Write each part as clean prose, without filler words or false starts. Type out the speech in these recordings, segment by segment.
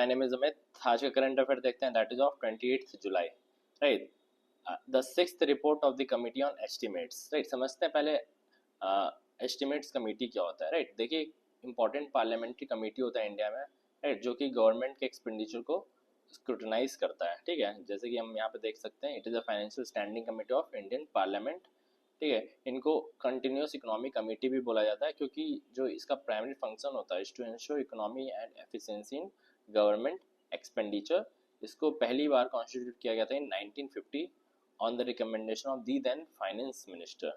My name is Amit. आज का current affair देखते हैं, that is of 28 July, right. The sixth report of the committee on estimates, right. समझते हैं पहले एस्टिमेट्स कमेटी क्या होता है, राइट। देखिए, इंपॉर्टेंट पार्लियामेंट्री कमेटी होता है इंडिया में, राइट, जो कि गवर्नमेंट के एक्सपेंडिचर को स्क्रूटनाइज करता है, ठीक है। जैसे कि हम यहाँ पे देख सकते हैं, it is a financial standing committee of Indian parliament, ठीक है। इनको कंटिन्यूस इकोनॉमी कमेटी भी बोला जाता है, क्योंकि जो इसका प्राइमरी फंक्शन होता है to ensure economy and efficiency in government expenditure. इसको पहली बार कॉन्स्टिट्यूट किया गया था in 1950 on the recommendation of the then finance minister,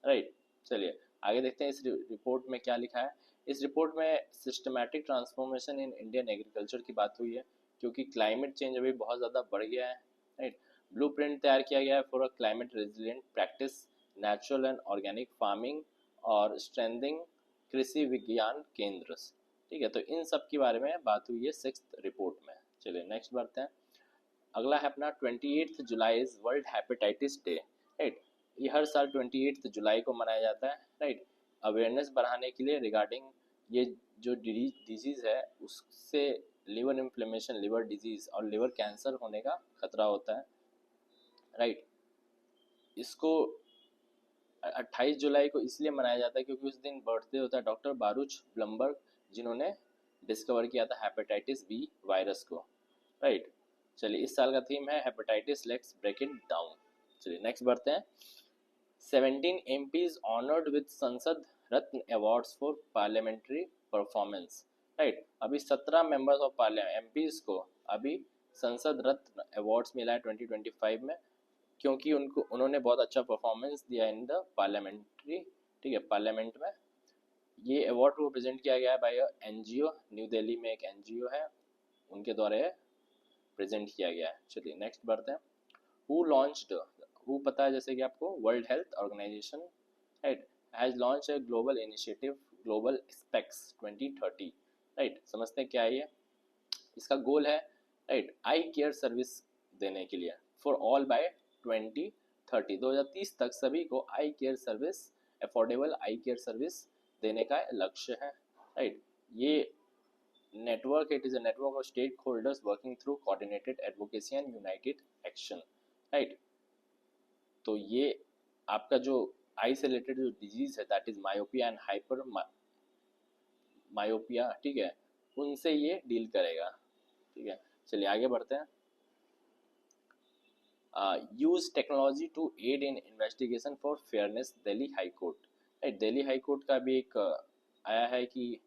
right. चलिए आगे देखते हैं इस रिपोर्ट में क्या लिखा है। इस रिपोर्ट में systematic transformation in Indian agriculture की बात हुई है, क्योंकि क्लाइमेट चेंज अभी बहुत ज़्यादा बढ़ गया है, राइट। ब्लूप्रिंट तैयार किया गया है for a climate resilient practice, natural and organic farming और स्ट्रेंथिंग कृषि विज्ञान केंद्र, ठीक है। तो इन सब के बारे में बात हुई है सिक्स्थ रिपोर्ट में। चलिए नेक्स्ट बढ़ते हैं। अगला है अपना 28 जुलाई is world hepatitis day, right. ये हर साल 28 जुलाई को मनाया जाता है, राइट। अवेयरनेस बढ़ाने के लिए रिगार्डिंग ये जो डिजीज़ है उससे लिवर इन्फ्लेमेशन, लिवर डिजीज़ और लिवर कैंसर होने का खतरा होता है, राइट। इसको 28 जुलाई को इसलिए मनाया जाता है क्योंकि उस दिन बर्थडे होता है डॉक्टर बारूच ब्लमबर्ग, जिन्होंने डिस्कवर किया था हेपेटाइटिस बी वायरस को, राइट। चलिए इस साल का थीम है hepatitis, let's break it down. चलिए नेक्स्ट बढ़ते हैं। 17 MPs honoured with Sansad Ratna awards for parliamentary performance, right. अभी 17 मेंबर्स ऑफ पार्लियामेंट MPs को अभी संसद रत्न अवार्ड्स मिला है 2025 में, क्योंकि उन्होंने बहुत अच्छा परफॉर्मेंस दिया इन द पार्लियामेंट्री, ठीक है, पार्लियामेंट में। ये अवार्ड को प्रेजेंट किया गया है बाय NGO, न्यू दिल्ली में एक NGO है, उनके द्वारा प्रेजेंट किया गया है। चलिए नेक्स्ट बढ़ते हैं। हु लॉन्च्ड, हु पता है जैसे कि आपको, World Health Organization, right, has launch a global initiative global specs 2030, right. समझते हैं क्या है ये। इसका गोल है, राइट, आई केयर सर्विस देने के लिए फॉर ऑल बाय 2030 तक सभी को eye care service, affordable eye care service देने का लक्ष्य है, राइट। ये network, it is a network of stakeholders working through coordinated advocacy and united action, right. तो ये आपका जो आई से रिलेटेड जो डिजीज़ है, that is myopia and hyper myopia, ठीक है, उनसे ये डील करेगा, ठीक है। चलिए आगे बढ़ते हैं। Use technology to aid in investigation for fairness, Delhi high court, right. Delhi high court का भी एक आया है कि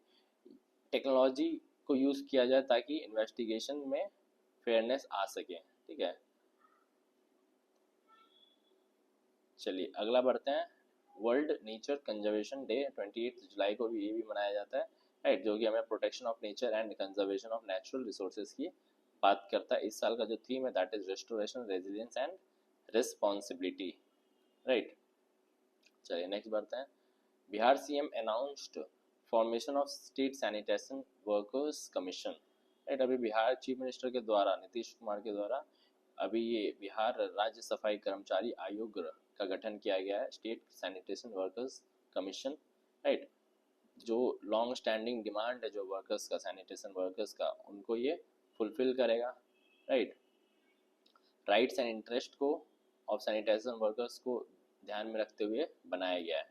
टेक्नोलॉजी को यूज़ किया जाए ताकि इन्वेस्टिगेशन में फेयरनेस आ सके, ठीक है। चलिए अगला बढ़ते हैं। वर्ल्ड नेचर कंजर्वेशन डे 28 जुलाई को भी ये भी मनाया जाता है, राइट, जो कि हमें protection of nature and conservation of natural resources की बात करता है। इस साल का जो थीम है that is restoration, resilience and responsibility, right. चलिए नेक्स्ट बढ़ते हैं। Bihar CM announced formation of state sanitation workers commission, right. अभी बिहार चीफ मिनिस्टर के द्वारा, नीतीश कुमार के द्वारा, अभी ये बिहार राज्य सफाई कर्मचारी आयोग का गठन किया गया है, state sanitation workers commission, right. जो लॉन्ग स्टैंडिंग डिमांड है जो वर्कर्स का, सैनिटेशन वर्कर्स का, उनको ये फुलफिल करेगा, राइट। राइट्स एंड इंटरेस्ट को ऑफ सैनिटेशन वर्कर्स को ध्यान में रखते हुए बनाया गया है,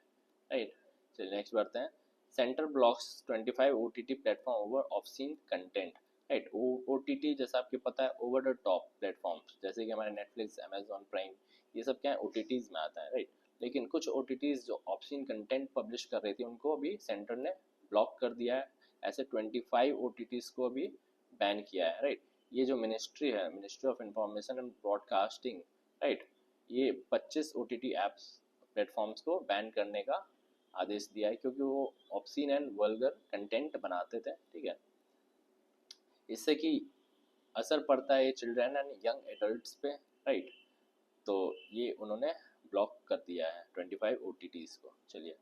राइट। चलिए नेक्स्ट बढ़ते हैं। Centre blocks 25 OTT platform over obscene content, right. OTT जैसा आपको पता है, ओवर द टॉप प्लेटफॉर्म्स, जैसे कि हमारे नेटफ्लिक्स, अमेजॉन प्राइम, ये सब क्या है, OTTs में आता है, राइट। लेकिन कुछ OTTs जो ऑब्सीन कंटेंट पब्लिश कर रही थी उनको अभी सेंटर ने ब्लॉक कर दिया है। ऐसे 25 OTTs को अभी बैन किया है, राइट। ये जो मिनिस्ट्री है, ministry of information and broadcasting, right, ये 25 OTT ऐप्स प्लेटफॉर्म्स को बैन करने का आदेश दिया है, क्योंकि वो ऑब्सीन एंड वल्गर कंटेंट बनाते थे, ठीक है। इससे कि असर पड़ता है चिल्ड्रन एंड यंग एडल्ट्स पे, राइट। तो ये उन्होंने ब्लॉक कर दिया है 25 OTTs को। चलिए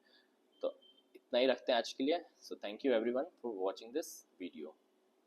तो इतना ही रखते हैं आज के लिए। So thank you everyone for watching this video.